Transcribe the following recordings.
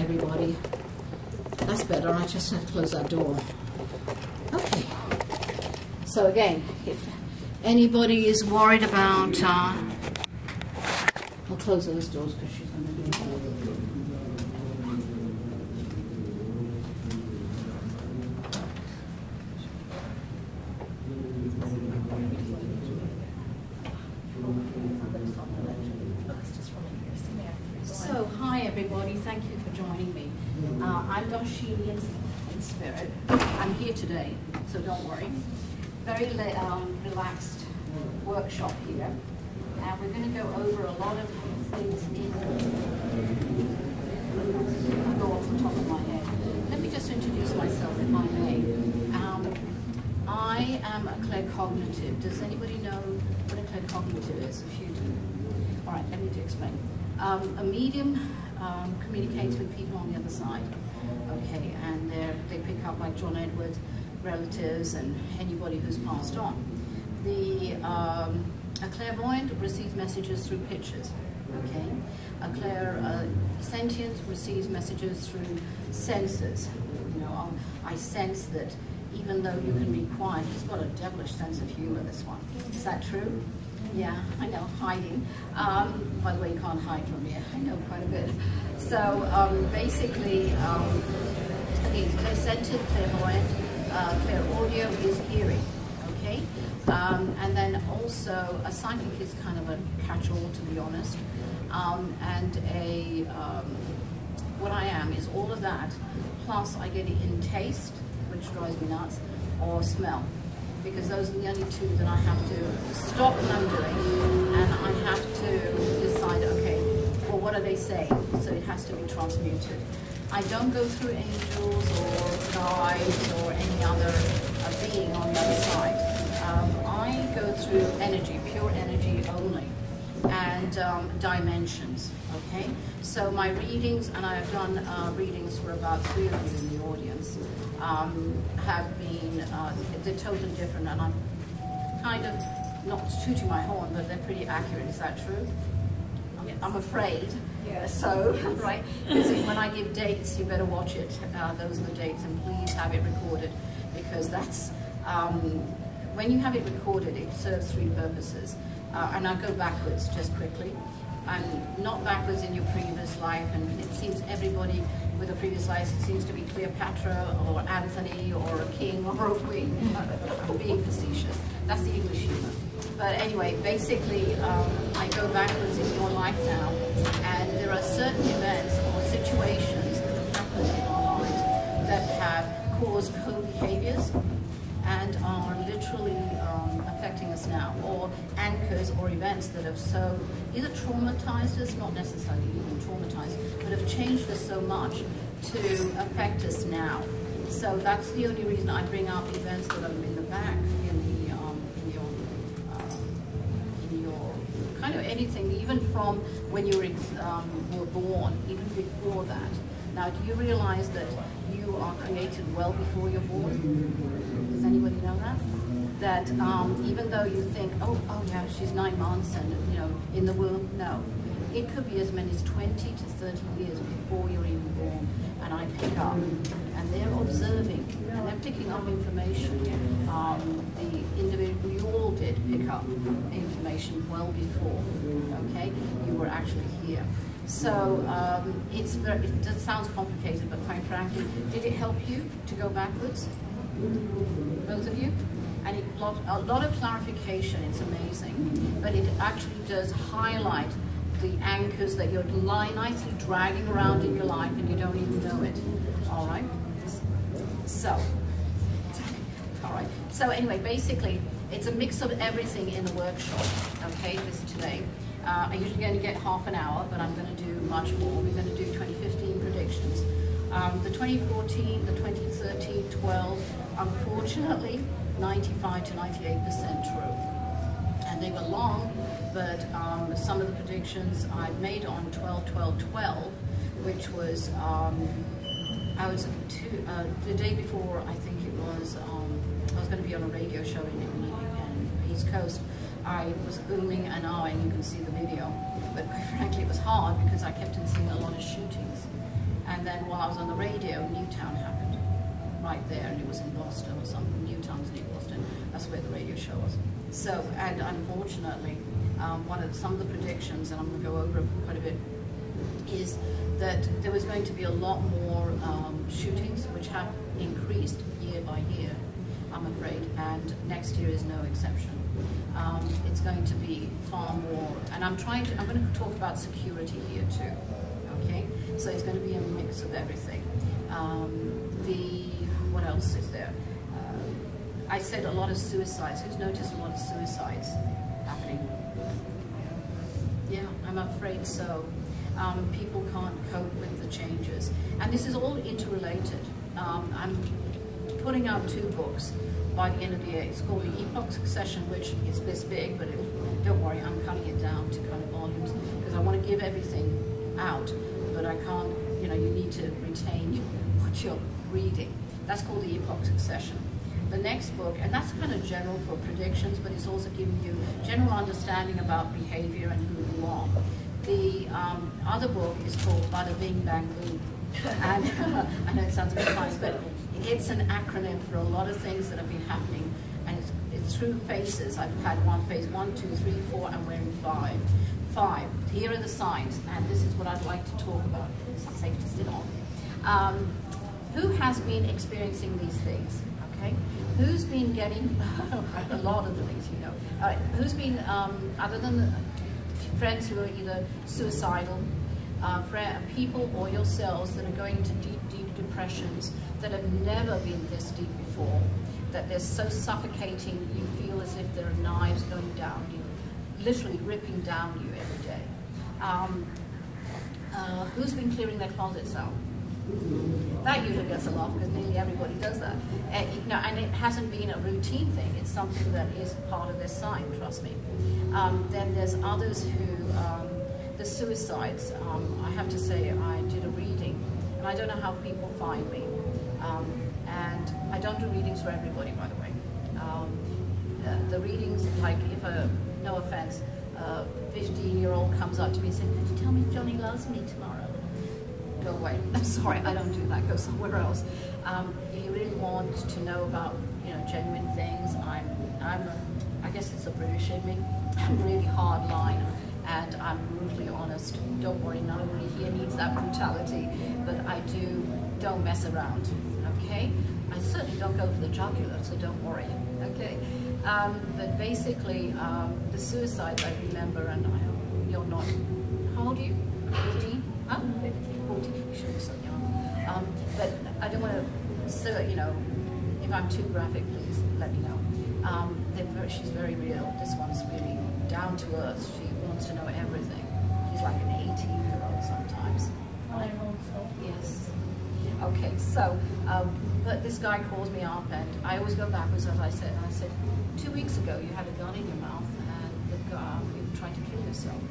everybody. That's better. I just had to close that door. Okay. So again, if anybody is worried about, I'll close those doors because she's going to be. So, hi everybody, thank you for joining me. I'm Darshini in spirit. I'm here today, so don't worry. Very relaxed workshop here. And we're going to go over a lot of things I'll go off the top of my head. Let me just introduce myself, if I may. I am a claircognitive. Does anybody know what a claircognitive is? A few do. All right, let me explain. A medium communicates with people on the other side, okay, and they pick up, like John Edwards, relatives and anybody who's passed on. A clairvoyant receives messages through pictures, okay. A clairsentient receives messages through senses. You know, I sense that even though you can be quiet, he's got a devilish sense of humor, this one. Is that true? Yeah, I know, hiding. By the way, you can't hide from me. I know quite a bit. So basically, again, clairsentient, clairvoyant, clairaudio is hearing, okay? And then also, a psychic is kind of a catch-all, to be honest. What I am is all of that, plus I get it in taste, which drives me nuts, or smell. Because those are the only two that I have to stop what I'm doing, and I have to decide, okay, well, what are they saying? So it has to be transmuted. I don't go through angels or guides or any other being on the other side. I go through energy, pure energy only, and dimensions, okay? So my readings, and I've done readings for about 3 of you in the audience, have been, they're totally different, and I'm kind of, not tooting my horn, but they're pretty accurate. Is that true? Yes. I'm afraid. Yeah. So, right? Because when I give dates, you better watch it. Those are the dates, and please have it recorded, because that's, when you have it recorded, it serves 3 purposes. And I'll go backwards just quickly. And not backwards in your previous life, and it seems everybody with a previous life, it seems to be Cleopatra or Anthony or a king or a queen. Being facetious. That's the English humor. But anyway, basically, I go backwards in your life now, and there are certain events or situations that have happened in our lives that have caused co-behaviors and are literally affecting us now, or anchors or events that have so either traumatized us, not necessarily even traumatized, but have changed us so much to affect us now. So that's the only reason I bring up events that are in the back, in your kind of anything, even from when you were born, even before that. Now, do you realize that you are created well before you're born? Does anybody know that? That even though you think, oh yeah, she's 9 months and, you know, in the womb, no. It could be as many as 20 to 30 years before you're even born, and I pick up. And they're observing, and they're picking up information. The individual, we all did pick up information well before, okay? You were actually here. So it sounds complicated, but quite frankly, did it help you to go backwards? Both of you? And a lot of clarification, it's amazing, but it actually does highlight the anchors that you're nicely dragging around in your life and you don't even know it, all right? So, all right. So anyway, basically, it's a mix of everything in the workshop, okay, this today. I'm usually going to get half an hour, but I'm going to do much more. We're going to do 2015 predictions. The 2014, the 2013, 12, unfortunately, 95 to 98% true. And they were long, but some of the predictions I made on 12-12-12, which was, the day before, I think it was, I was going to be on a radio show in the East Coast. I was booming and ahhing, you can see the video. But quite frankly, it was hard because I kept on seeing a lot of shootings. And then while I was on the radio, Newtown happened right there, and it was in Boston or something. Newtown's near Boston. That's where the radio show was. So, and unfortunately, some of the predictions, and I'm going to go over quite a bit, is that there was going to be a lot more shootings, which have increased year by year, I'm afraid, and next year is no exception. It's going to be far more, and I'm going to talk about security here too, okay? So it's going to be a mix of everything. What else is there? I said a lot of suicides. Who's noticed a lot of suicides happening? Yeah, I'm afraid so. People can't cope with the changes. And this is all interrelated. I'm putting out 2 books by the end of the year. It's called The Epoch Succession, which is this big, but don't worry, I'm cutting it down to kind of volumes because I want to give everything out, but I can't, you need to retain what you're reading. That's called The Epoch Succession. The next book, and that's kind of general for predictions, but it's also giving you general understanding about behavior and who you are. The other book is called Bada Bing Bang Boom. And I know it sounds a bit funny, but it's an acronym for a lot of things that have been happening, and it's through phases. I've had phase 1, 2, 3, 4, and we're in 5. 5. Here are the signs, and this is what I'd like to talk about. It's safe to sit on. Who has been experiencing these things? Okay. Who's been getting a lot of the things you know? Who's been, other than the friends who are either suicidal, people or yourselves that are going into deep, deep depressions that have never been this deep before, that they're so suffocating, you feel as if there are knives going down you, literally ripping down you every day. Who's been clearing their closets out? That usually gets a laugh because nearly everybody does that. And it hasn't been a routine thing. It's something that is part of their sign, trust me. Then there's others who, the suicides, I have to say I did a reading, and I don't know how people find me. And I don't do readings for everybody, by the way. The readings, like if no offense, a 15-year-old comes up to me and says, "Could you tell me if Johnny loves me tomorrow?" Go away. I'm sorry, I don't do that. Go somewhere else. If you really want to know about, genuine things, I guess it's a British in me. I'm really hard line, and I'm brutally honest. Don't worry, nobody here needs that brutality, but I don't mess around. Okay? I certainly don't go for the jugular, so don't worry. Okay? But basically, the suicides I remember, and I hope you're not. How old are you? 15? Huh? 15, 14. You shouldn't be so young. But I don't want to, so, if I'm too graphic, please let me know. She's very real. This one's really down to earth. She wants to know everything. She's like an 18-year-old sometimes. I hope so. Yes. Okay, so, but this guy calls me up, and I always go backwards, as I said. And I said, 2 weeks ago, you had a gun in your mouth, and you tried to kill yourself.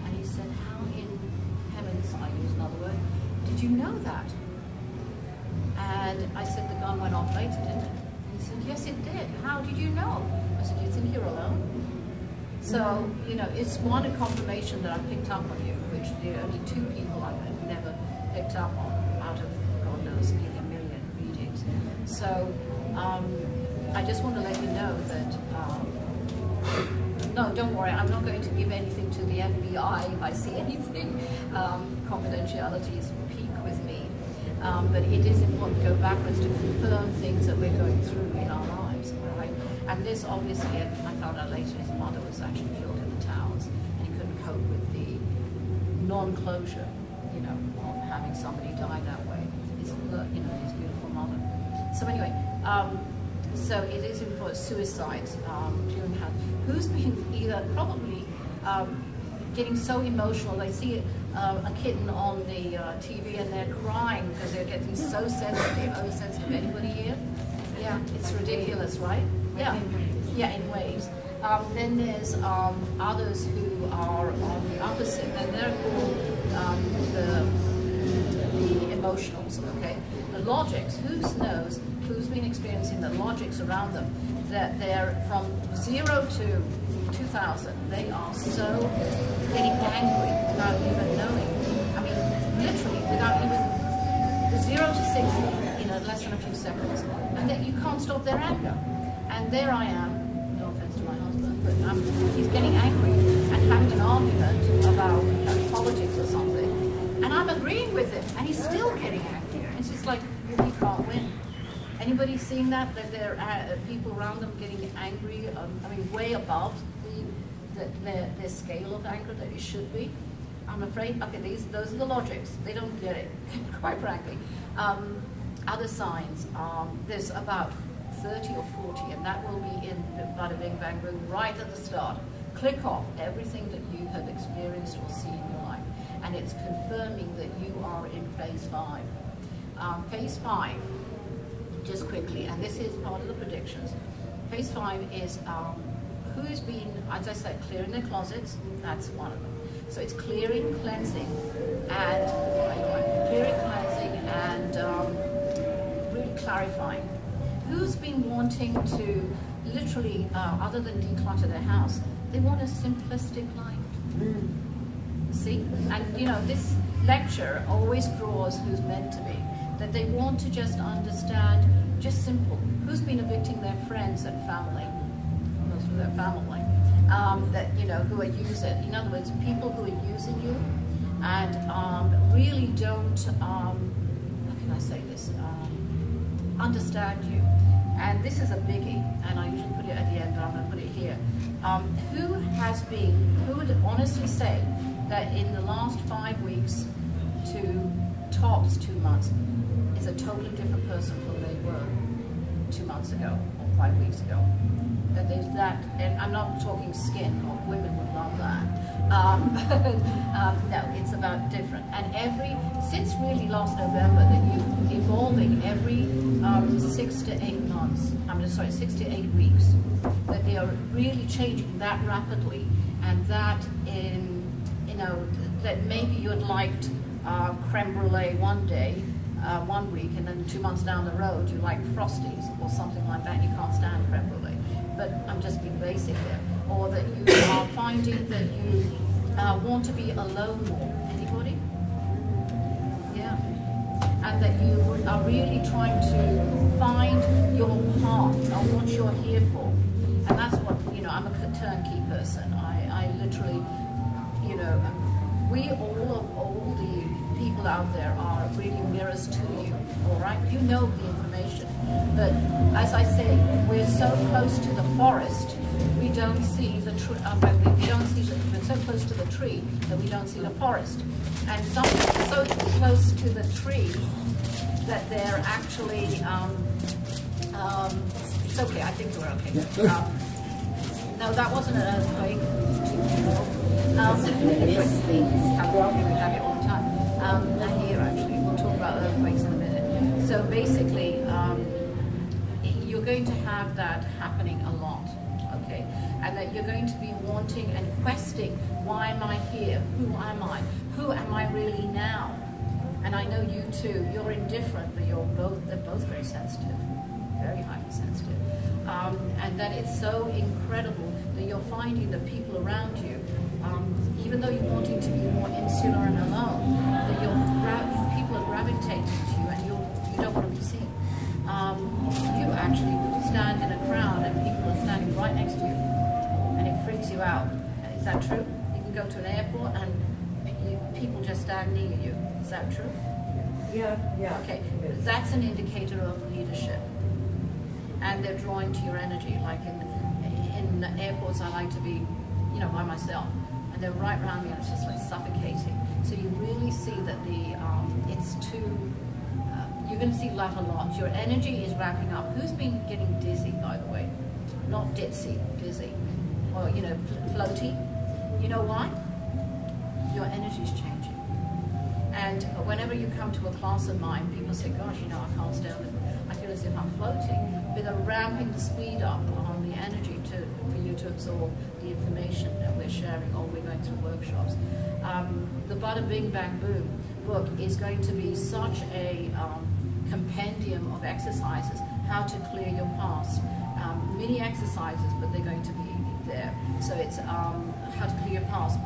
And he said, how in heavens, I use another word, did you know that? And I said, the gun went off later, didn't it? And he said, yes, it did. How did you know? I said, do you think you're alone? So, it's one, a confirmation that I picked up on you, which there are only 2 people I've never picked up on out of, God knows, nearly a million readings. So, I just want to let you know that, no, don't worry, I'm not going to give anything to the FBI if I see anything. Confidentiality is peak with me. But it is important to go backwards to confirm things that we're going through in our lives, right? And this, obviously, I found out later, his mother was actually killed in the towers, and he couldn't cope with the non-closure, of having somebody die that way. His beautiful mother. So anyway, so it is important. Suicides. Who's been either probably getting so emotional they see a kitten on the TV and they're crying because they're getting so sensitive. Oversensitive. Anybody here? Yeah, it's ridiculous, right? Yeah, yeah, in waves. Then there's others who are on the opposite, and they're called the emotionals. Okay, the logics. Who knows? Who's been experiencing the logics around them? That they're from 0 to 2000. They are so getting angry without even knowing. I mean, literally without even 0 to 60 in less than a few seconds, and that you can't stop their anger. And there I am, no offense to my husband, but he's getting angry and having an argument about politics or something, and I'm agreeing with him, and he's still getting angry. It's just like, we can't win. Anybody seeing that there are people around them getting angry, I mean, way above their scale of anger that it should be? I'm afraid, okay, those are the logics. They don't get it, quite frankly. Other signs, there's about 30 or 40, and that will be in the Bada Bing Bang Boom right at the start. Click off everything that you have experienced or seen in your life, and it's confirming that you are in phase 5. Phase 5, just quickly, and this is part of the predictions. Phase 5 is who's been, as I said, clearing their closets. That's one of them. So it's clearing, cleansing, and really clarifying. Who's been wanting to literally, other than declutter their house, they want a simplistic life. See? And you know, this lecture always draws who's meant to be. That they want to just understand, just simple. Who's been evicting their friends and family? Most of their family. That, you know, who are using, in other words, people who are using you and really don't, how can I say this, understand you. And this is a biggie, and I usually put it at the end, but I'm going to put it here. Who would honestly say that in the last 5 weeks to tops 2 months is a totally different person from they were 2 months ago or 5 weeks ago? That there's that, and I'm not talking skin, or women would love that. No, it's about different. And since really last November, that you're evolving every 6 to 8 months, 6 to 8 weeks, that they are really changing that rapidly, and that that maybe you had liked creme brulee one day, 1 week, and then 2 months down the road you like Frosties or something like that. You can't stand creme brulee. But I'm just being basic there. Or that you are finding that you want to be alone more. Anybody? Yeah. And that you are really trying to find your path and what you're here for. And that's what, I'm a turnkey person. I literally, all the people out there are really mirrors to you, all right? You know the information. But as I say, we're so close to the forest, we don't see the tree. We're so close to the tree that we don't see the forest. And some so close to the tree that they're actually. It's okay. I think we're okay. No, that wasn't an earthquake. We have it all the time. Not here, actually. We'll talk about earthquakes in a minute. So basically, you're going to have that happening a lot, okay? And that you're going to be wanting and questing, why am I here? Who am I? Who am I really now? And I know you too, you're indifferent, but they're both very sensitive, very highly sensitive. And that it's so incredible that you're finding that people around you, even though you're wanting to be more insular and alone, that people are gravitating to you, and you don't want to be seen. You actually stand in a crowd and people are standing right next to you, and it freaks you out. Is that true? You can go to an airport and people just stand near you. Is that true? Yeah. Okay, that's an indicator of leadership. And they're drawing to your energy. Like in airports, I like to be, by myself, and they're right around me, and it's just like suffocating. So you really see that it's too. You're going to see that a lot. Your energy is wrapping up. Who's been getting dizzy, by the way? Not ditzy, dizzy, or floaty. You know why? Your energy's changing. And whenever you come to a class of mine, people say, "Gosh, I can't stand it. I feel as if I'm floating." But they're ramping the speed up on the energy for you to absorb the information that we're sharing, or we're going through workshops. The Bada Bing Bang Boom book is going to be such a compendium of exercises, how to clear your past. Mini exercises, but they're going to be there. So it's how to clear your past.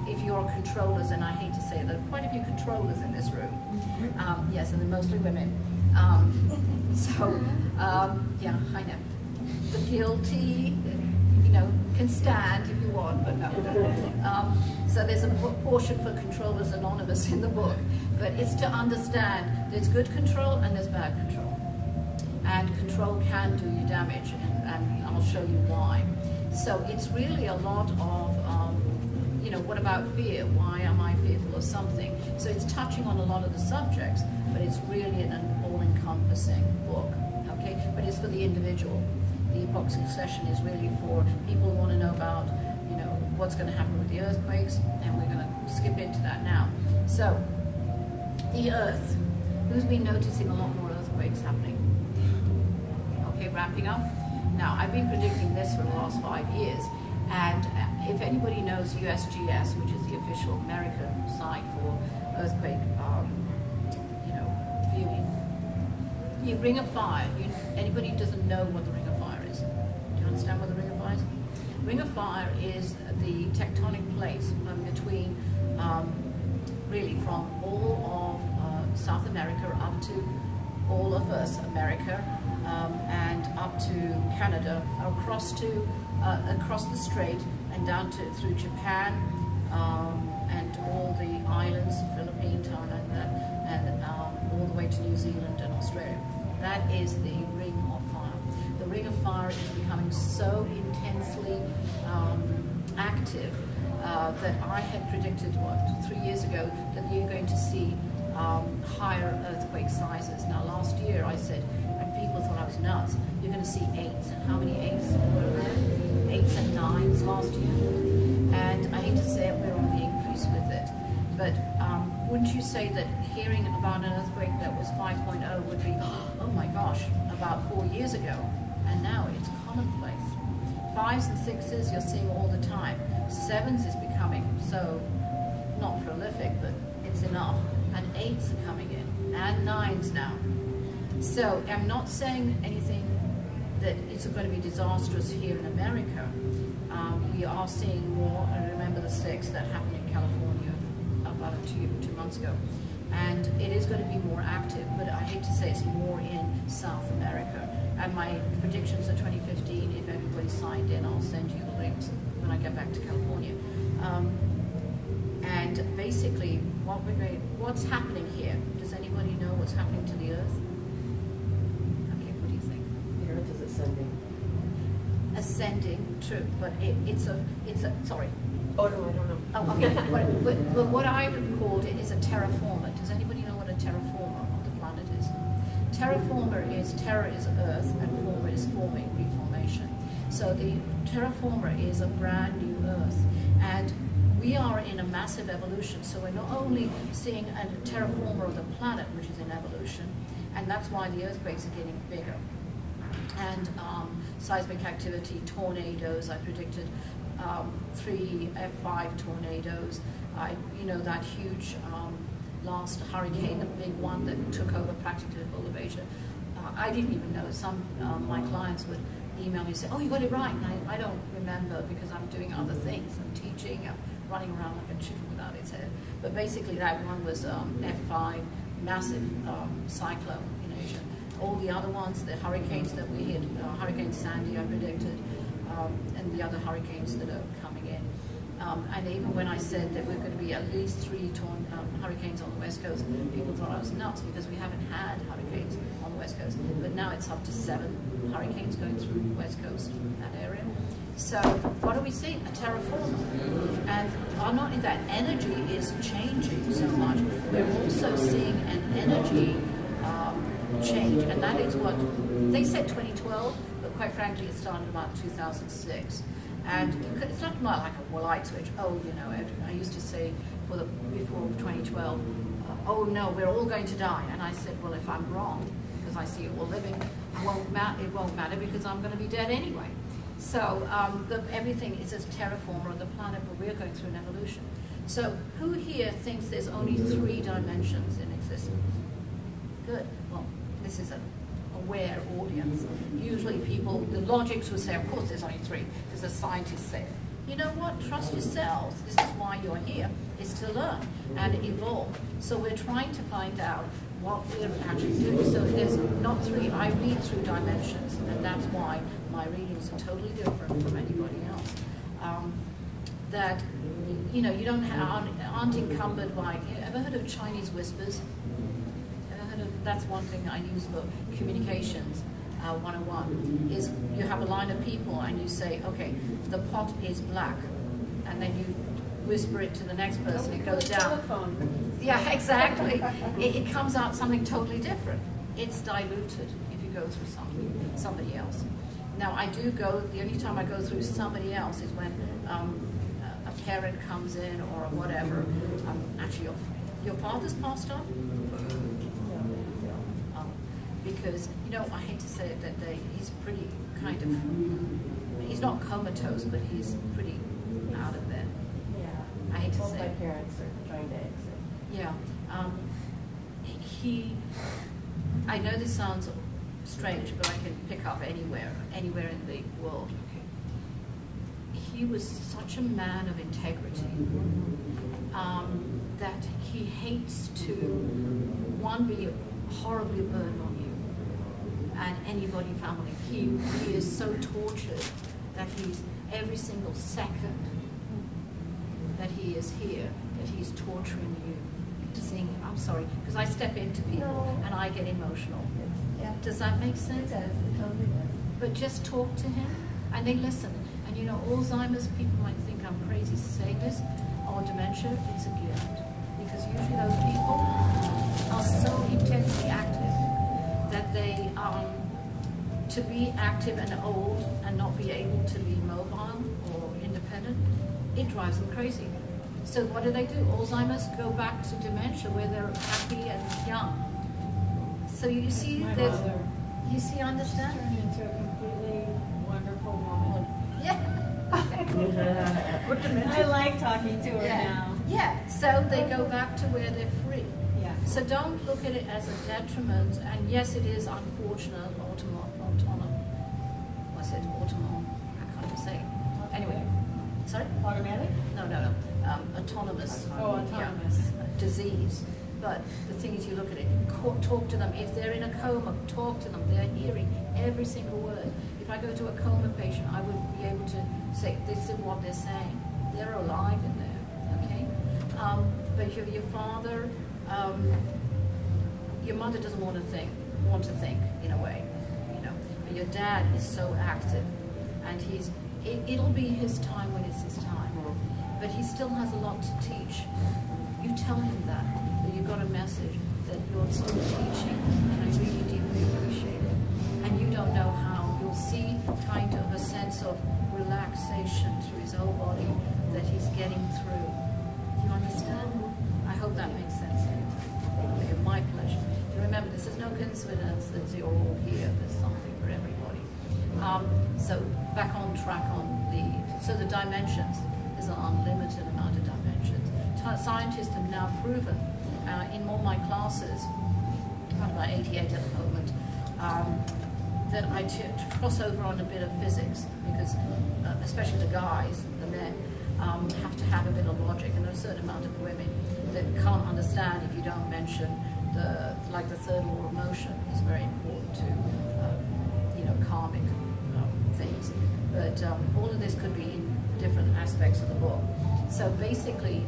if you're controllers, and I hate to say it, there are quite a few controllers in this room. Yes, and they're mostly women. Yeah, I know. The guilty, you know, can stand if you want, but no. So there's a portion for Controllers Anonymous in the book, but it's to understand there's good control and there's bad control. And control can do you damage, and I'll show you why. So it's really a lot of, you know, what about fear? Why am I fearful of something? So it's touching on a lot of the subjects, but it's really an all-encompassing book, okay? But it's for the individual. The epoch succession is really for people who want to know about, you know, what's going to happen with the earthquakes, and we're going to skip into that now. So, the Earth. Who's been noticing a lot more earthquakes happening? Okay, wrapping up. Now, I've been predicting this for the last 5 years, and if anybody knows USGS, which is the official American site for earthquake, you know, viewing, you Ring of Fire. Anybody who doesn't know what the Ring of Fire is? Do you understand what the Ring of Fire is? Ring of Fire is the tectonic plates between, really from all of South America up to all of us, America, and up to Canada, across the strait and down to through Japan, and all the islands, Philippines, Thailand, and all the way to New Zealand and Australia. That is the Ring of Fire. The Ring of Fire is becoming so intensely active that I had predicted, 3 years ago, that you're going to see higher earthquake sizes. Now, last year I said, and people thought I was nuts, you're going to see 8s. How many 8s were there? 8s and 9s last year. And I hate to say it, we're on the increase with it. But wouldn't you say that hearing about an earthquake that was 5.0 would be, oh my gosh, about 4 years ago? And now it's commonplace. 5s and 6s you're seeing all the time. 7s is becoming so, not prolific, but it's enough. And 8s are coming in, and 9s now. So I'm not saying anything that it's going to be disastrous here in America. We are seeing more, and remember the 6 that happened in California about 2 months ago. And it is going to be more active, but I hate to say it's more in South America. And my predictions for 2015, if everybody signed in, I'll send you the links when I get back to California. And basically, what's happening here? Does anybody know what's happening to the Earth? Okay, what do you think? The Earth is ascending. Ascending, true, but it's a, sorry. Oh no, I don't know. Oh, okay. but what I would call it is a terraformer. Does anybody know what a terraformer of the planet is? Terraformer is, terra is Earth, and former is forming, reformation. So the terraformer is a brand new Earth, and we are in a massive evolution. So we're not only seeing a terraformer of the planet, which is in evolution, and that's why the earthquakes are getting bigger. And seismic activity, tornadoes, I predicted 3 F5 tornadoes. You know, that huge last hurricane, the big one that took over practically the whole of Asia. I didn't even know. Some my clients would email me and say, oh, you got it right. And I don't remember because I'm doing other things. I'm teaching, I'm running around like a chicken without its head. But basically that one was F5, massive cyclone in Asia. All the other ones, the hurricanes that we hit, Hurricane Sandy I predicted, and the other hurricanes that are coming in. And even when I said that we're going to be at least 3 hurricanes on the West Coast, people thought I was nuts because we haven't had hurricanes on the West Coast. But now it's up to 7 hurricanes going through the West Coast, that area. So what are we seeing? A terraformer. And not only that, energy is changing so much, we're also seeing an energy change. And that is what, they said 2012, but quite frankly it started about 2006. And it's not like a light switch. Oh, you know, I used to say before 2012, oh no, we're all going to die. And I said, well, if I'm wrong, because I see it all living, it won't matter because I'm going to be dead anyway. So everything is a terraformer of the planet, but we're going through an evolution. So who here thinks there's only 3 dimensions in existence? Good. Well, this is an aware audience. Usually people, the logics would say, of course there's only 3, because the scientists say it. you know what? Trust yourselves. This is why you're here, is to learn and evolve. So we're trying to find out what we're actually doing. So there's not three. I read through dimensions, and that's why my readings are totally different from anybody else. That, you know, you don't aren't encumbered by, ever heard of Chinese whispers? Ever heard of, that's one thing I use for communications 101, is you have a line of people and you say, okay, the pot is black, and then you whisper it to the next person, it goes down. Telephone. Yeah, exactly. It comes out something totally different. It's diluted if you go through somebody else. Now I do go, the only time I go through somebody else is when a parent comes in or whatever. Actually, your father's passed on? Because, you know, I hate to say it, that he's pretty kind of, he's not comatose, but he's pretty out of there. Yeah. I hate to Both say my it. parents are trying to exit. Yeah. I know this sounds strange, but I can pick up anywhere in the world. He was such a man of integrity that he hates to, one, be horribly burned on you and anybody family. He is so tortured that he's, every single second that he is here, that he's torturing you. Seeing, I'm sorry, because I step into people and I get emotional. Yeah. Does that make sense? It does. It totally does. But just talk to him and they listen. And you know, Alzheimer's, people might think I'm crazy to say this, or dementia, it's a gift. Because usually those people are so intensely active that they, to be active and old and not be able to be mobile or independent, it drives them crazy. So what do? Alzheimer's go back to dementia where they're happy and young. So you see, there's, you see, understand? Turned into a completely wonderful woman. Yeah. I like talking to her now. Yeah, so they go back to where they're free. Yeah. So don't look at it as a detriment, and yes, it is unfortunate, I can't even say it. Anyway, sorry? Automatic? No, autonomous. Oh, autonomous. Disease. But the thing is, you look at it, talk to them. If they're in a coma, talk to them. They're hearing every single word. If I go to a coma patient, I would be able to say, this is what they're saying. They're alive in there, okay? But your father, your mother doesn't want to think in a way, you know. But your dad is so active, and it'll be his time when it's his time. But he still has a lot to teach. You tell him that you've got a message, that you're still teaching, and I really deeply appreciate it. And you don't know how, you'll see kind of a sense of relaxation through his whole body that he's getting through. Do you understand? I hope that makes sense. Anyway, my pleasure. Remember, this is no coincidence that you're all here. There's something for everybody. So back on track on so the dimensions. There's an unlimited amount of dimensions. Scientists have now proven in all my classes, I've got about 88 at the moment, that I cross over on a bit of physics, because especially the guys, the men, have to have a bit of logic, and there's a certain amount of women that can't understand if you don't mention the third law of motion is very important to karmic things. But all of this could be in different aspects of the book. So basically,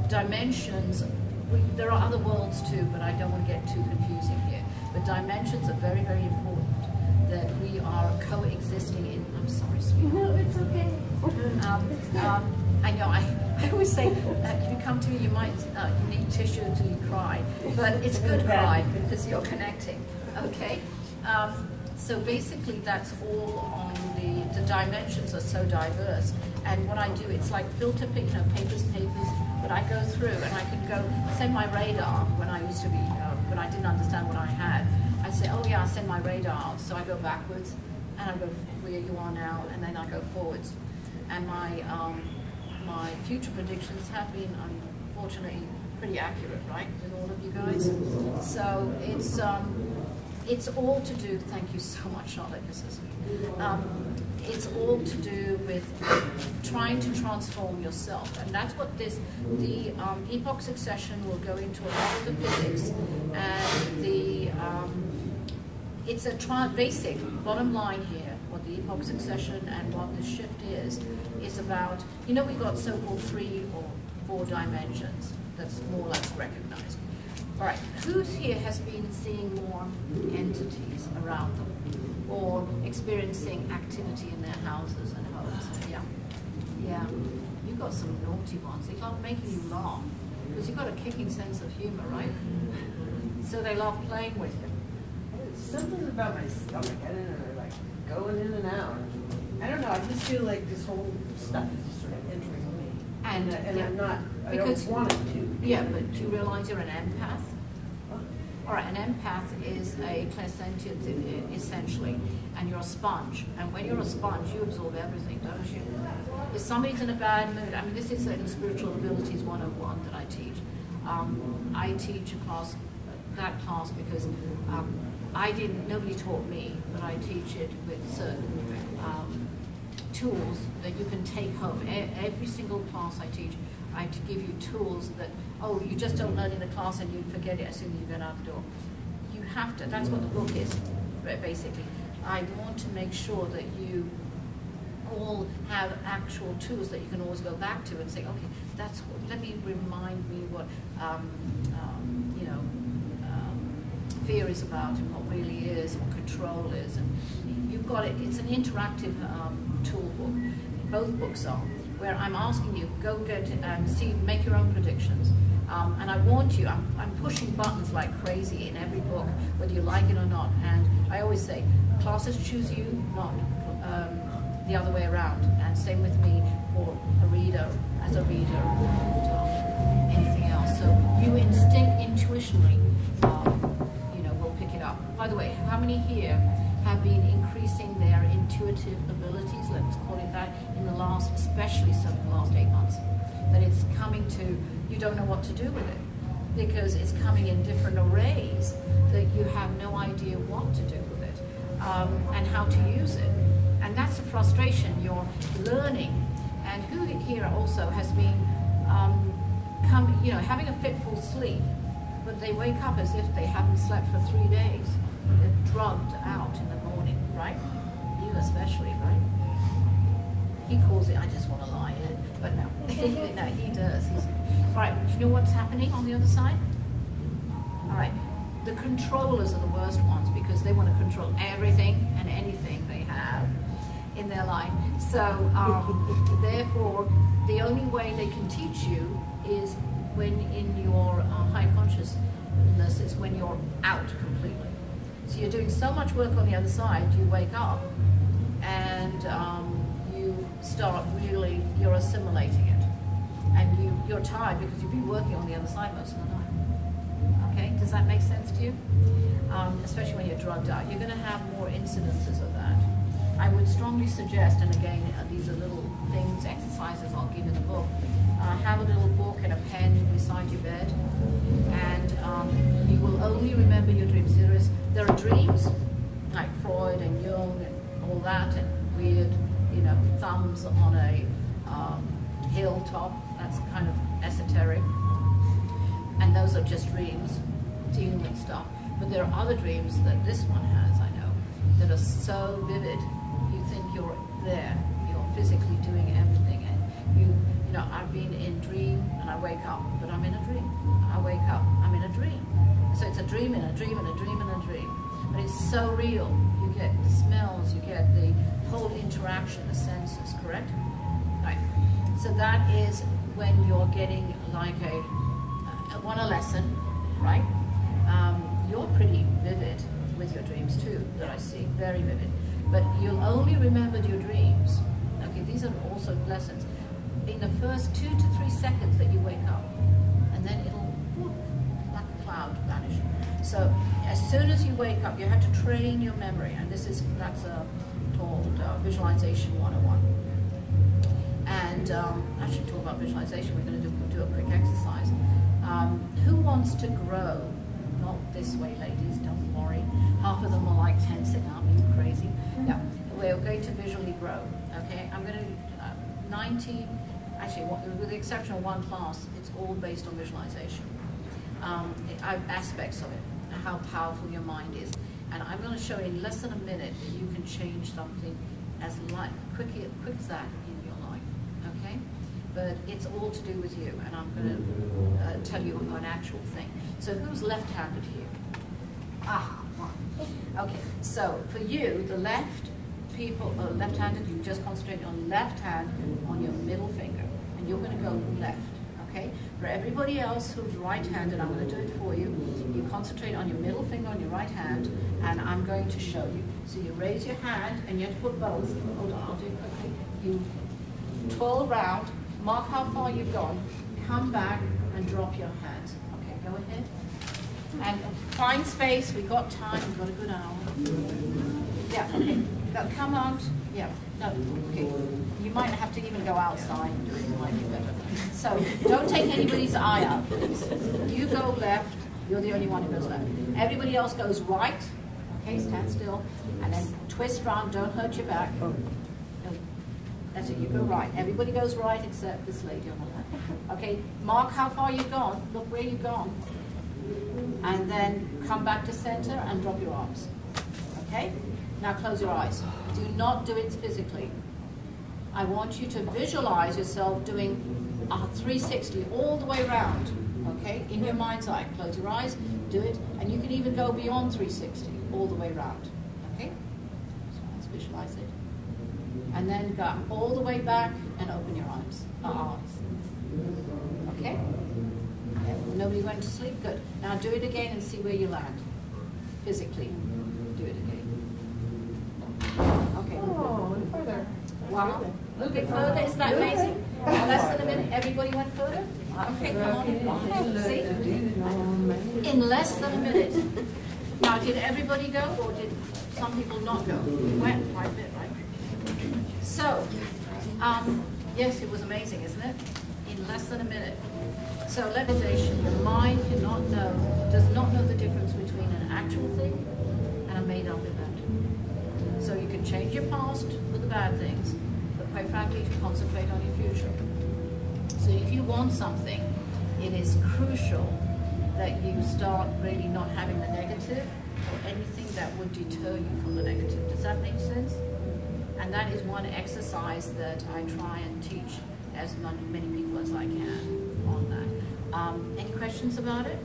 dimensions, there are other worlds too, but I don't want to get too confusing here. But dimensions are very, very important, that we are coexisting in, I'm sorry, sweetheart. No, it's okay. I know, I always say, if you come to me, you might you need tissue until you cry, but it's good cry, because you're connecting, okay? So basically, that's all on the dimensions are so diverse. And what I do, it's like filter, papers, but I go through and I can go send my radar when I used to be, when I didn't understand what I had. I say, oh yeah, I'll send my radar out. So I go backwards and I go where you are now, and then I go forwards. And my future predictions have been, unfortunately, pretty accurate, right, with all of you guys. So it's all to do, thank you so much, Charlotte, this is sweet. it's all to do with trying to transform yourself, and that's what the epoch succession will go into a lot of the physics, and it's a basic bottom line here. What the epoch succession and what the shift is about. You know, we've got so-called 3 or 4 dimensions that's more or less recognized. All right, who here has been seeing more entities around them, or experiencing activity in their houses and homes? Yeah, yeah. You've got some naughty ones. They love making you laugh because you've got a kicking sense of humor, right? So they love playing with you. Something about my stomach. I don't know, like going in and out. I don't know. I just feel like this whole stuff is just sort of entering me, and yeah, I'm not. because, I don't want it to. Yeah, but do you realize you're an empath? All right, an empath is a clairsentient essentially, and you're a sponge. And when you're a sponge, you absorb everything, don't you? If somebody's in a bad mood, I mean, this is in Spiritual Abilities 101 that I teach. I teach a class, that class, because nobody taught me, but I teach it with certain tools that you can take home. Every single class I teach, I give you tools that, oh, you just don't learn in the class and you forget it as soon as you get out the door. You have to, that's what the book is, basically. I want to make sure that you all have actual tools that you can always go back to and say, okay, that's what, let me remind me what, fear is about and what really is, what control is. And you've got it, it's an interactive tool book. Both books are, where I'm asking you, go get, make your own predictions. And I warned you, I'm pushing buttons like crazy in every book, whether you like it or not. And I always say, classes choose you, not the other way around. And same with me for a reader, as a reader, and anything else. So you intuitionally, will pick it up. By the way, how many here have been increasing their intuitive abilities, let's call it that, in the last, especially so in the last 8 months? That it's coming to, you don't know what to do with it, because it's coming in different arrays that you have no idea what to do with it, and how to use it. And that's a frustration, you're learning. And who here also has been having a fitful sleep, but they wake up as if they haven't slept for 3 days. They're drugged out in the morning, right? You especially, right? He calls it, I just want to lie in, but no, no, he does. All right, do you know what's happening on the other side? All right, the controllers are the worst ones because they want to control everything and anything they have in their life. So, therefore, the only way they can teach you is when in your high consciousness, is when you're out completely. So you're doing so much work on the other side, you wake up and you start really, you're assimilating it. And you're tired because you've been working on the other side most of the night. Okay, does that make sense to you? Especially when you're drugged out. You're going to have more incidences of that. I would strongly suggest, and again, these are little things, exercises I'll give in the book, have a little book and a pen beside your bed, and you will only remember your dreams. There are dreams, like Freud and Jung and all that, and weird, thumbs on a hilltop, that's kind of esoteric, and those are just dreams, dealing with stuff. But there are other dreams that this one has, I know, that are so vivid, you think you're there, you're physically doing everything, and I've been in dream, and I wake up, but I'm in a dream. I wake up, I'm in a dream. So it's a dream and a dream and a dream and a dream. But it's so real. You get the smells, you get the whole interaction, the senses, correct? Right. So that is when you're getting like a lesson, right? You're pretty vivid with your dreams too, that I see, very vivid. But you'll only remember your dreams. Okay, these are also lessons. In the first 2 to 3 seconds that you wake up, and then it'll, like a cloud, vanish. So as soon as you wake up, you have to train your memory, and that's called Visualization 101. And I should talk about visualization. We're going to do a quick exercise. Who wants to grow? Not this way, ladies, don't worry. Half of them are like tensing up, you crazy. Yeah. we're going to visually grow, okay? I'm going to, 90, actually, with the exception of one class, it's all based on visualization. Aspects of it, how powerful your mind is. And I'm going to show you in less than a minute that you can change something as quick as that in your life, okay? But it's all to do with you, and I'm going to tell you an actual thing. So who's left-handed here? Ah, okay. So for you, the left-handed, you just concentrate on left hand on your middle finger, and you're going to go left. Okay? For everybody else who's right-handed, I'm going to do it for you. You concentrate on your middle finger on your right hand, and I'm going to show you. So you raise your hand, and you have to put both. Hold on, I'll do it quickly. You twirl around, mark how far you've gone, come back, and drop your hands. Okay, go ahead. And find space. We've got time. We've got a good hour. Yeah, okay. Now, come on. Yeah. No, okay. You might have to even go outside and do it. It might be better. So don't take anybody's eye out, please. You go left. You're the only one who goes left. Everybody else goes right. Okay, stand still. And then twist around. Don't hurt your back. No. That's it. You go right. Everybody goes right except this lady on the left. Okay, mark how far you've gone. Look where you've gone. And then come back to center and drop your arms. Okay? Now close your eyes. Do not do it physically. I want you to visualize yourself doing a 360 all the way around. Okay? In your mind's eye. Close your eyes, do it, and you can even go beyond 360 all the way around. Okay? So let's visualize it. And then go all the way back and open your arms. Okay? Nobody went to sleep? Good. Now do it again and see where you land. Physically. Do it again. Okay. Oh, further. Wow. A little bit further. Isn't that amazing? Less than a minute. Everybody went further? Okay, come on. See? In less than a minute. Now, did everybody go or did some people not go? Went quite a bit, right? So, yes, it was amazing, isn't it? In less than a minute. So levitation, your mind does not know the difference between an actual thing and a made-up event. So you can change your past for the bad things, but quite frankly, to concentrate on your future. So if you want something, it is crucial that you start really not having the negative or anything that would deter you from the negative. Does that make sense? And that is one exercise that I try and teach as many people as I can on that. Any questions about it?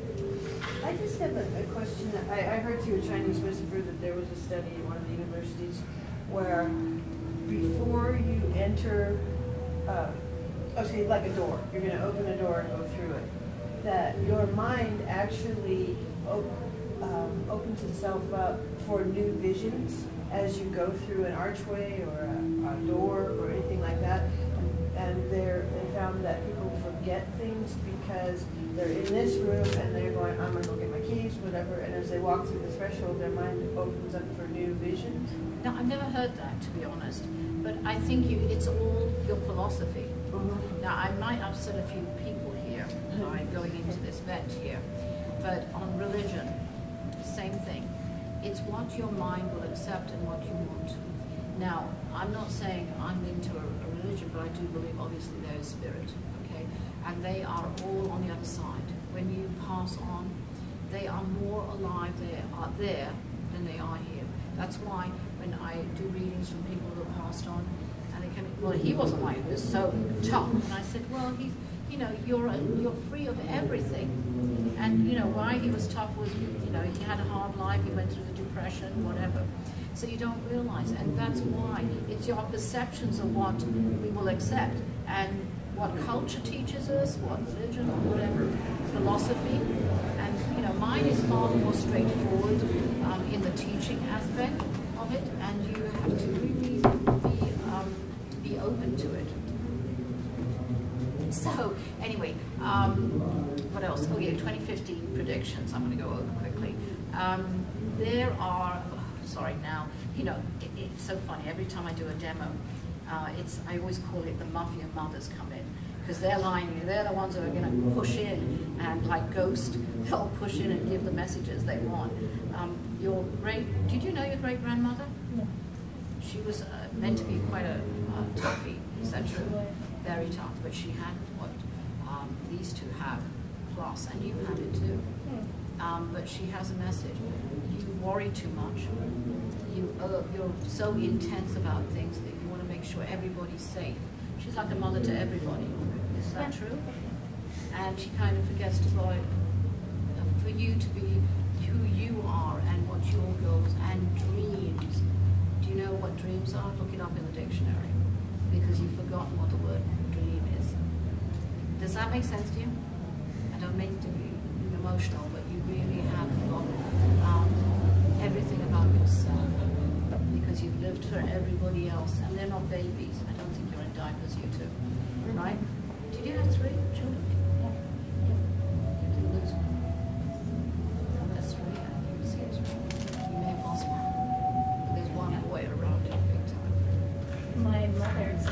I just have a question. I heard through a Chinese whisper that there was a study in one of the universities where before you enter, okay, like a door, you're going to open a door and go through it, that your mind actually opens itself up for new visions as you go through an archway or a door or anything like that. And they found that people forget things because they're in this room and they're going, I'm going to go get my keys, whatever. And as they walk through the threshold, their mind opens up for new visions. No, I've never heard that, to be honest. But I think it's all your philosophy. Now, I might upset a few people here by going into this vent here. But on religion, same thing. It's what your mind will accept and what you want. Now, I'm not saying I'm into a religion, but I do believe obviously there is spirit, okay? And they are all on the other side. When you pass on, they are more alive there than they are here. That's why when I do readings from people who have passed on, and they come in, well, he wasn't like this, so tough. And I said, well, he's, you know, you're free of everything. And you know why he was tough was, you know, he had a hard life, he went through the depression, whatever. So you don't realize, and that's why it's your perceptions of what we will accept, and what culture teaches us, what religion, or whatever, philosophy. And you know, mine is far more straightforward in the teaching aspect of it, and you have to really be open to it. So anyway, what else? Oh yeah, 2015 predictions. I'm going to go over quickly. There are. Sorry, now, you know, it's so funny. Every time I do a demo, I always call it the mafia mothers come in, because they're lying. They're the ones who are going to push in, and like Ghost, they'll push in and give the messages they want. Did you know your great-grandmother? No. she was meant to be quite a toughie, etc. Very tough, but she had what these two have, plus, and you have it too. But she has a message. You worry too much. You're so intense about things that you want to make sure everybody's safe. She's like a mother to everybody. Is that true? And she kind of forgets to go, for you to be who you are and what your goals and dreams. Do you know what dreams are? Look it up in the dictionary, because you've forgotten what the word dream is. Does that make sense to you? I don't mean to be emotional, but you really have forgotten everything about yourself, because you've lived for everybody else, and they're not babies. I don't think you're in diapers, you two, right? Did you have 3 children? Yeah. You didn't lose one. No, that's 3. You can see it. You may have lost one. But there's one boy around you big time. My mother's.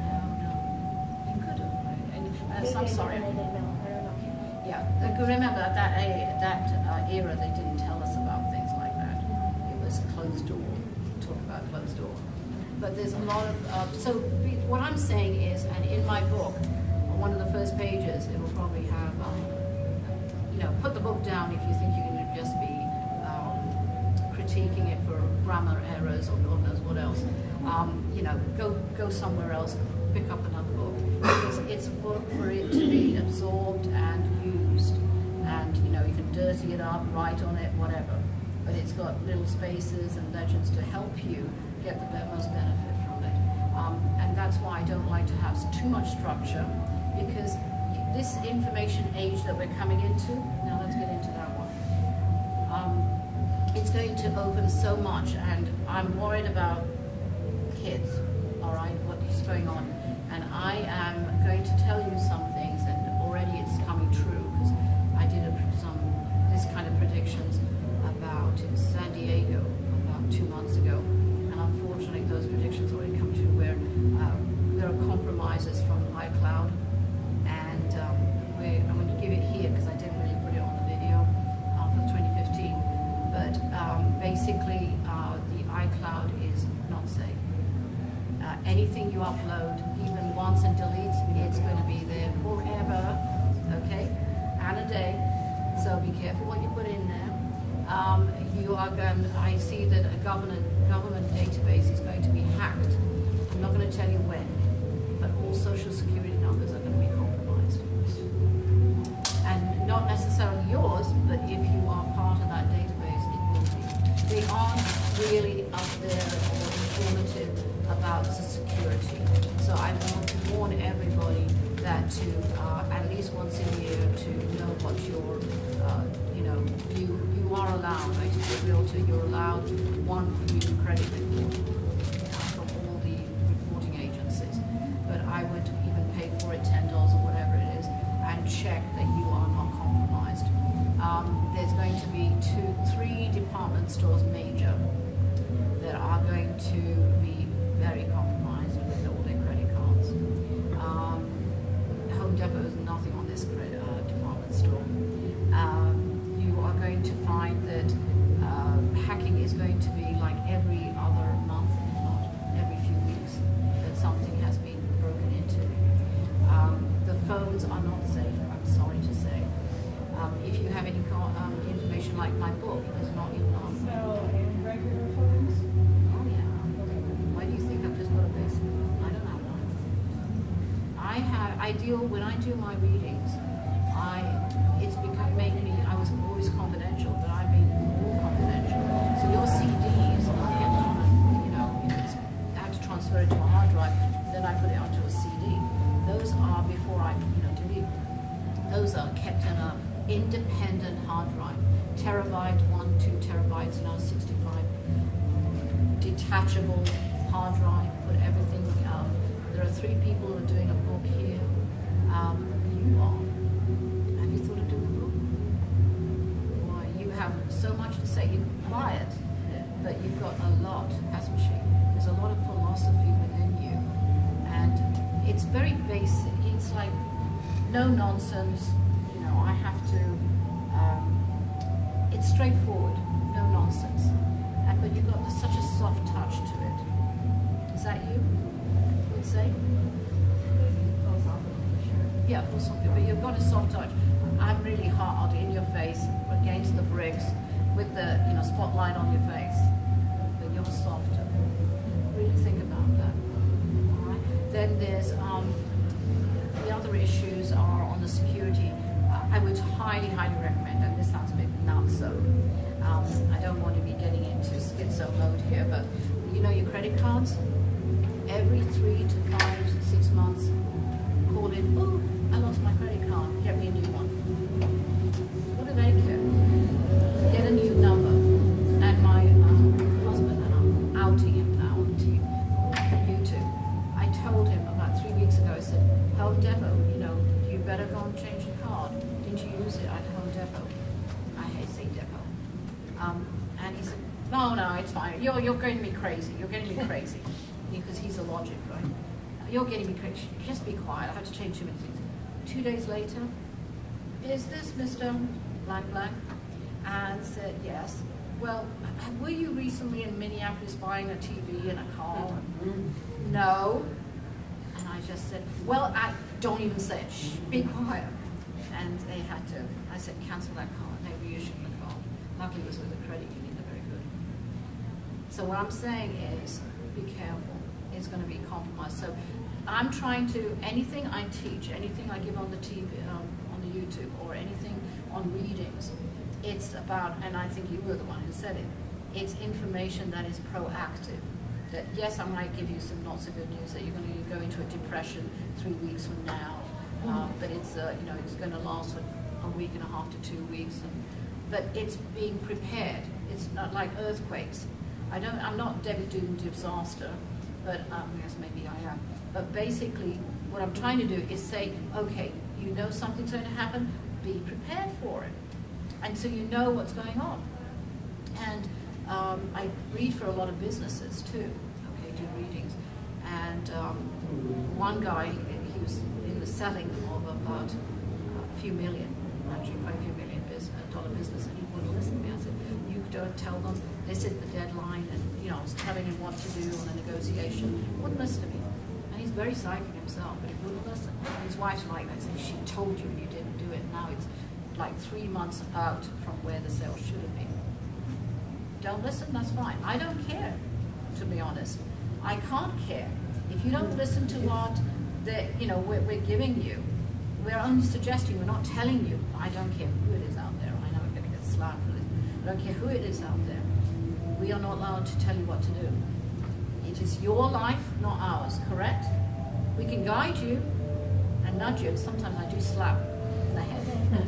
No. You could have. I'm sorry. I don't know. Yeah, remember at that era they didn't tell us about things like that. It was closed door. Talk about closed door. But there's a lot of so what I'm saying is, and in my book, on one of the first pages, it will probably have put the book down if you think you're going to just be critiquing it for grammar errors or God knows what else. Go somewhere else. Pick up another book, because it's a book for it to be absorbed and used, and you can dirty it up, write on it, whatever, but it's got little spaces and legends to help you get the most benefit from it, and that's why I don't like to have too much structure, because this information age that we're coming into, now let's get into that one, it's going to open so much, and I'm worried about kids, all right, what is going on. And I am going to tell you some things, and already it's coming true, because I did this kind of predictions about in San Diego about 2 months ago, and unfortunately those predictions already come true, where there are compromises from iCloud, and I'm going to give it here because I didn't really put it on the video for 2015, but basically the iCloud is not safe. Anything you upload, even once and delete, it's going to be there forever, okay, and a day. So be careful what you put in there. I see that a government database is going to be hacked. I'm not going to tell you when, but all social security numbers are going to be compromised. And not necessarily yours, but if you are part of that database, it will be. They aren't really up there or informative about the security. So I want to warn everybody that to at least once a year to know what your, you are allowed, right, to be a realtor, you're allowed one new credit report from all the reporting agencies. But I would even pay for it $10 or whatever it is, and check that you are not compromised. There's going to be 3 department stores major that are going to be very compromised with all their credit cards. Home Depot is nothing on this department store. You are going to find that hacking is going to be like every other month, if not every few weeks, that something has been broken into. The phones are not safe, I'm sorry to say. If you have any information like my book, is not even on. So, and regular phones? Oh yeah. Why do you think I've just got a basic? I don't have one. When I do my readings, it's made me, I was always confidential, but I made more confidential. So your CDs are kept on, I have to transfer it to a hard drive, then I put it onto a CD. Those are before I, delete. Those are kept in a independent hard drive. Terabyte, 2 terabytes, now 65. Detachable hard drive, put everything. There are 3 people who are doing a book here. You are. Have you thought of doing a book? Why? You have so much to say. You're quiet, but you've got a lot, hasn't she? There's a lot of philosophy within you, and it's very basic. It's like no nonsense. I have to. It's straightforward, no nonsense. but you've got such a soft touch to it. Is that you? Would say? Yeah, for something, but you've got a soft touch. I'm really hard in your face, against the bricks, with the spotlight on your face. But you're softer. Really think about that. All right. Then there's the other issues are on the security. I would highly, highly recommend, and this sounds a bit nuts, so I don't want to be getting into schizo mode here, but your credit cards, every 3 to 5 to 6 months, call in, oh, I lost my credit card, get me a new one. What do they care? Get a new number. And my husband, and I'm outing him now on YouTube, I told him about 3 weeks ago, I said, Home Depot, you better go and change your card. Didn't you use it at Home Depot? I hate saying Depot. And he said, no, it's fine. You're getting me crazy. You're getting me crazy. Because he's a logic, right? You're getting me crazy. Just be quiet. I have to change too many things. 2 days later, is this Mr. Blank Blank? And said, yes. Well, were you recently in Minneapolis buying a TV and a car? No. And I just said, well, don't even say it. Shh, be quiet. And they had to, I said, cancel that card. They reissued the card. Luckily it was with a credit union. They're very good. So what I'm saying is, be careful. It's going to be compromised. So I'm trying to, anything I teach, anything I give on the TV, on the YouTube, or anything on readings, it's about, and I think you were the one who said it, it's information that is proactive. That yes, I might give you some not so good news that you're going to go into a depression 3 weeks from now, but it's it's going to last for a week and a half to 2 weeks, but it's being prepared. It's not like earthquakes. I'm not Debbie Doom disaster, but yes, maybe I am. But basically, what I'm trying to do is say, okay, something's going to happen, be prepared for it, and so you know what's going on. And I read for a lot of businesses too. Okay, do readings, and one guy, he was selling of about a few million, actually quite a few $1 million dollar business, and he wouldn't listen to me. I said, you don't tell them, this is the deadline, and I was telling him what to do on a negotiation. Wouldn't listen to me. And he's very psychic himself, but he wouldn't listen. His wife's like that, saying, she told you and you didn't do it. Now it's like 3 months out from where the sale should have been. Don't listen, that's fine. I don't care, to be honest. I can't care. If you don't listen to what we're giving you, we're only suggesting, we're not telling you. I don't care who it is out there. I know we're going to get slapped for this. I don't care who it is out there. We are not allowed to tell you what to do. It is your life, not ours, correct? We can guide you and nudge you. Sometimes I do slap in the head.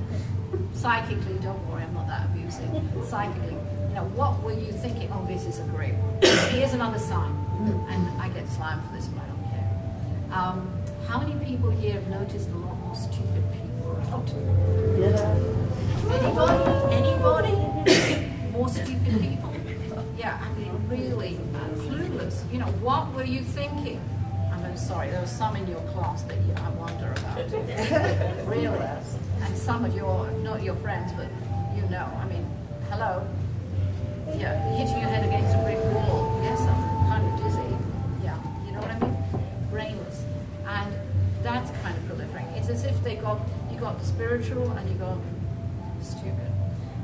Psychically, don't worry, I'm not that abusive. Psychically, what were you thinking? Oh, this is a great. Here's another sign. And I get slammed for this, but I don't care. How many people here have noticed a lot more stupid people around? Anybody? More stupid people? Yeah, I mean, really clueless. What were you thinking? I'm sorry, there was some in your class that I wonder about. Really? And some of not your friends, but I mean, hello? Yeah, hitting your head against a brick wall. Yes, I'm kind of dizzy. Yeah, you know what I mean? Brainless. And that's kind of proliferating. It's as if you got the spiritual and you got stupid.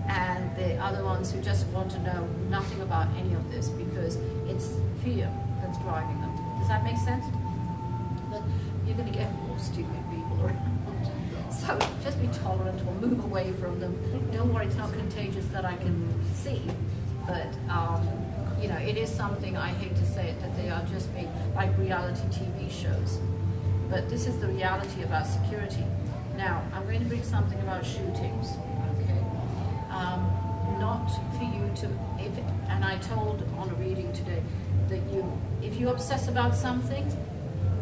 And the other ones who just want to know nothing about any of this because it's fear that's driving them. Does that make sense? But you're going to get more stupid people around. So just be tolerant or move away from them. Don't worry, it's not contagious that I can see. But, it is something, I hate to say it, that they are just made like reality TV shows. But this is the reality about security. Now, I'm going to bring something about shootings, okay? Not for you to, and I told on a reading today, that if you obsess about something,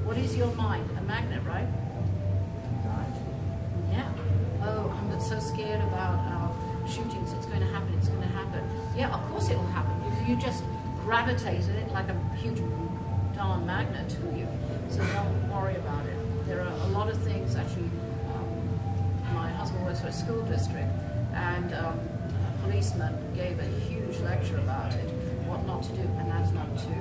what is your mind? A magnet, right? Yeah. Oh, I'm so scared about shootings. It's going to happen. It's going to happen. Yeah, of course it will happen. You just gravitated it like a huge darn magnet to you. So don't worry about it. There are a lot of things. Actually, my husband works for a school district, and a policeman gave a huge lecture about it, what not to do, and that's not to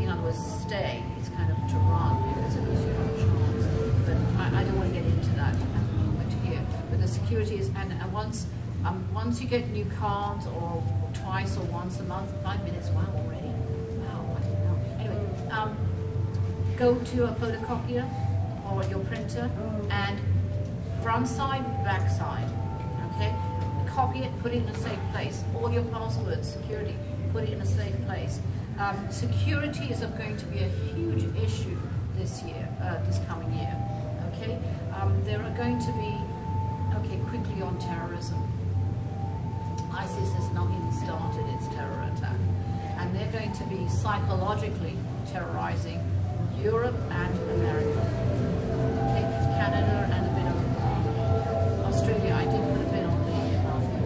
in other words, stay. It's kind of to run, because at least you have a chance. But I don't want to get into that at the moment here. But the security is, and once you get new cards, or twice or once a month, 5 minutes, wow, already. Wow, I don't know. Anyway, go to a photocopier or your printer, and front side, back side, okay? Copy it, put it in a safe place. All your passwords, security, put it in a safe place. Security is going to be a huge issue this year, this coming year, okay? There are going to be, okay, quickly on terrorism. ISIS has not even started its terror attack. And they're going to be psychologically terrorizing Europe and America. Okay? Canada and a bit of Australia. I did put a bit on the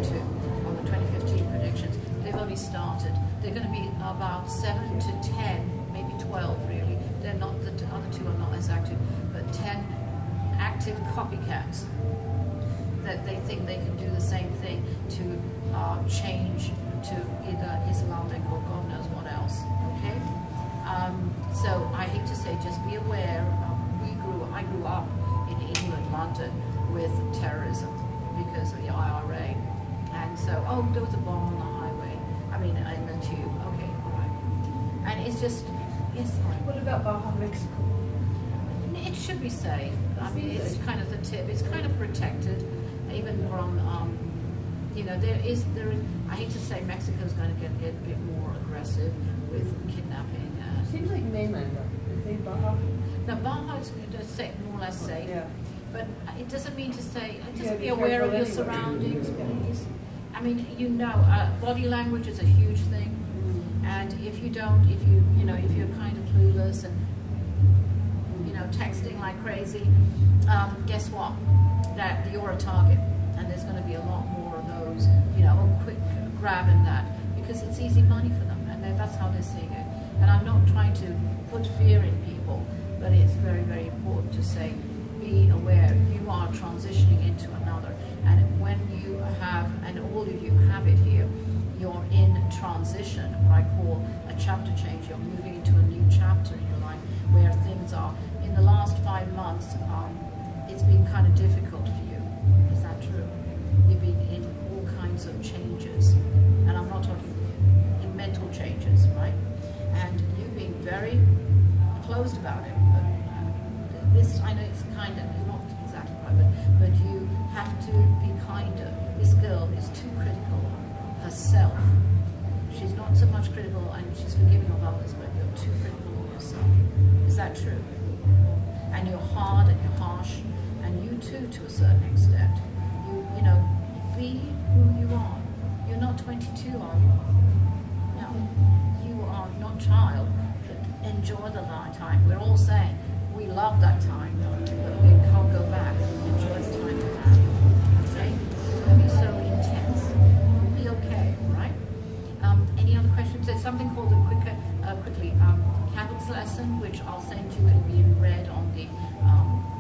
YouTube on the 2015 predictions. They've only started. They're going to be about 7 to 10, maybe 12 really. They're not, the other two are not as active, but 10 active copycats that they think they can do the same thing to change to either Islamic or God knows what else, okay? So I hate to say, just be aware. I grew up in England, London, with terrorism because of the IRA. And so, oh, there was a bomb on the highway. I mean, in the tube. Okay, all right. And it's just, yes, sorry. What about Baja, Mexico? It should be safe. I mean, it's kind of the tip. It's kind of protected, even from, you know, I hate to say Mexico's going to get a bit more aggressive with kidnapping. Seems like mainland, though. I think Baja. Now, Baja is more or less safe. Yeah. But it doesn't mean to say, just Yeah, be be aware of your careful surroundings, anyway. please. I mean, you know, body language is a huge thing. And if you don't, if you're kind of clueless and, you know, texting like crazy, guess what? That you're a target. And there's going to be a lot more of those, you know, a quick grab in that, because it's easy money for them, and that's how they're seeing it. And I'm not trying to put fear in people, but it's very, very important to say, be aware, you are transitioning into another. And when you have, and all of you have it here, you're in transition, what I call a chapter change. You're moving into a new chapter in your life where things are. In the last 5 months, it's been kind of difficult for you. Is that true? You've been in all kinds of changes. And I'm not talking in mental changes, right? And you've been very closed about it. But this, I know it's kind of, not exactly right, but you have to be kinder. This girl is too critical of herself. She's not so much critical, and she's forgiving of others, but you're too critical of yourself. Is that true? And you're hard and you're harsh, and you too, to a certain extent. You know, be who you are. You're not 22, are you? No. You are not child, but enjoy the time. We're all saying we love that time, but we can't go back. Enjoy the time we have. Okay? Don't be so intense. We'll be okay, all right? Any other questions? There's something called a quickly candles lesson, which I'll send you. It'll be in red on the.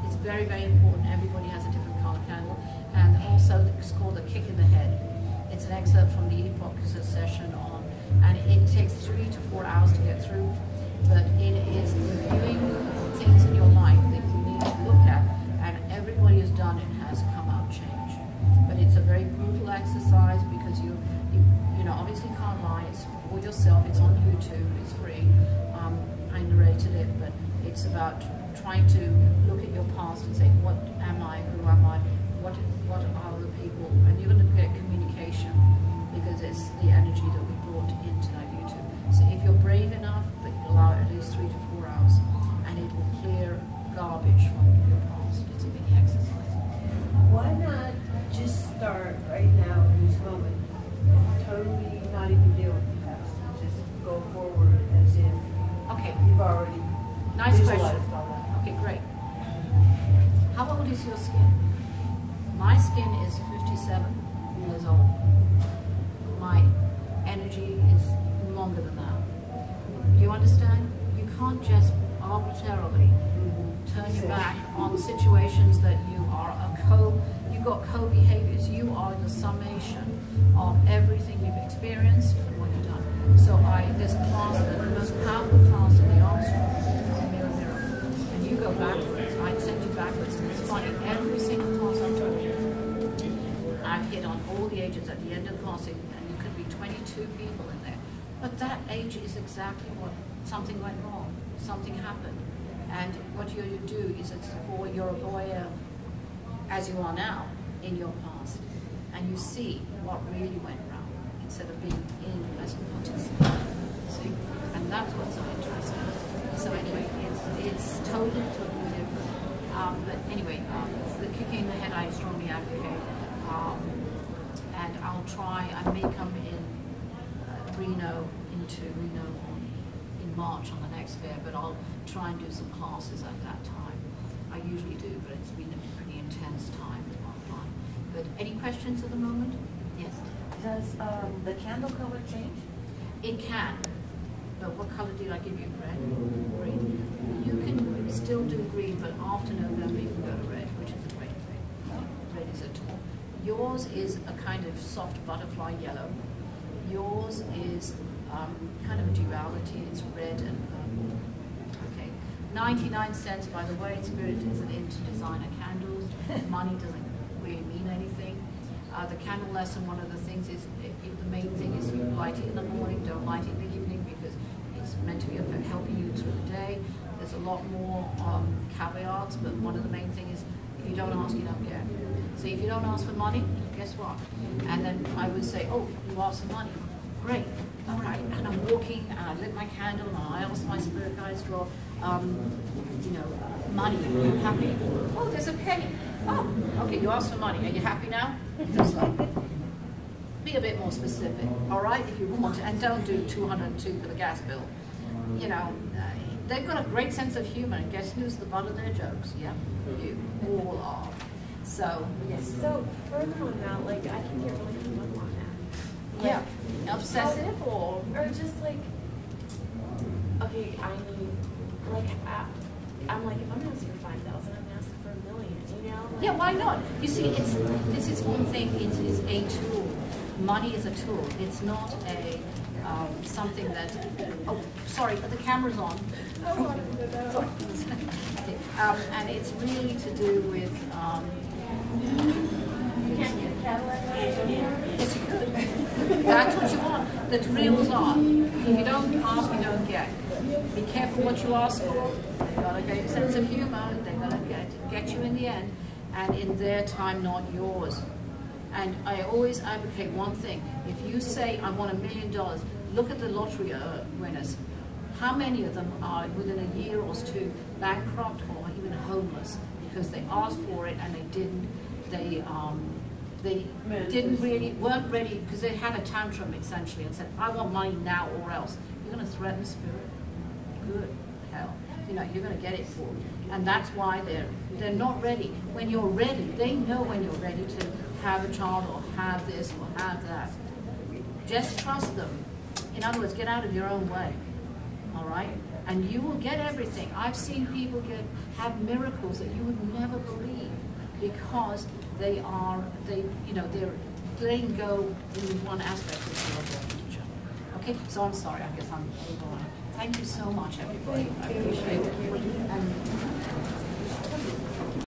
It's very, very important. Everybody has a different color candle, and also it's called a kick in the head. It's an excerpt from the Epoch session on, and it takes 3 to 4 hours to get through, but it is reviewing things in your life that you need to look at, and everybody has done it has come out changed. But it's a very brutal exercise because you obviously can't lie. It's for yourself. It's on YouTube. It's free. I narrated it, but it's about trying to look at your past and say, what am I? Who am I? What are the people? And you're going to get communication because it's the energy that we brought into that YouTube. So if you're brave enough, but you allow at least 3 to 4 hours, and it will clear garbage from your past. It's a mini exercise. Why not just start right now in this moment? Totally not even deal with the past. Just go forward as if you've already Nice visualized question. all that. Okay, great. How old is your skin? My skin is 57 years old. My energy is longer than that. Do you understand? You can't just arbitrarily turn your back on situations that you are you've got co-behaviors. You are the summation of everything you've experienced and what you've done. So there's a class, the most powerful class in the arts room, mirror, mirror. And you go backwards, I send you backwards, and it's funny, every single class I've taught, I've hit on all the ages at the end of the class, and you could be 22 people in there. But that age is exactly what something went wrong, something happened. And what you do is it's for you're a voyeur, as you are now, in your past. And you see what really went wrong, instead of being in as a participant. See? And that's what's so interesting. So anyway, it's totally different. But anyway, the kicking in the head I strongly advocate. And I'll try, I may come in Reno, in March on the next fair, but I'll try and do some classes at that time. I usually do, but it's been a pretty intense time offline. But any questions at the moment? Yes? Does the candle color change? It can. But what color did I give you? Red? Green? You can still do green, but after November you can go to red, which is a great thing. Red is a tool. Yours is a kind of soft butterfly yellow. Yours is kind of a duality. It's red and okay. 99 cents, by the way. Spirit isn't into designer candles. Money doesn't really mean anything. The candle lesson, one of the things is, if the main thing is you light it in the morning, don't light it in the evening, because it's meant to be helping you through the day. There's a lot more caveats, but one of the main things is, if you don't ask, you don't get. So if you don't ask for money, guess what? And then I would say, oh, you asked for money. Great. All right. And I'm walking, and I lit my candle, and I asked my spirit guides for, money. Are you happy? Oh, there's a penny. Oh, okay, you asked for money. Are you happy now? Just like, be a bit more specific, all right, if you want to, and don't do 202 for the gas bill. You know, they've got a great sense of humor, and guess who's the butt of their jokes? Yeah, you all are. So, yes. So, further on that, like, I can get really hung up on that. Yeah, obsessive or just like, okay, I need, like, I'm like, if I'm asking for 5,000, I'm asking for $1 million, you know? Like, yeah, why not? You see, this is one thing, it is a tool. Money is a tool. It's not a something that, oh, sorry, but the camera's on. I wanted to know. Sorry. And it's really to do with, You can't get a Cadillac anymore? yes, you could. That's what you want. The drills are. If you don't ask, you don't get. Be careful what you ask for. They've got a great sense of humor. They're going to get you in the end, and in their time, not yours. And I always advocate one thing. If you say, I want $1 million, look at the lottery winners. How many of them are within a year or two bankrupt or even homeless because they asked for it and they weren't ready, because they had a tantrum essentially and said, I want money now or else. You're going to threaten spirit? Good hell. You know, you're going to get it for them. And that's why they're not ready. When you're ready, they know when you're ready to have a child or have this or have that. Just trust them. In other words, get out of your own way. All right? And you will get everything. I've seen people have miracles that you would never believe, because they're letting go in one aspect of the future. Okay, so I'm sorry, I guess I'm over. Thank you so much, everybody. I appreciate it. And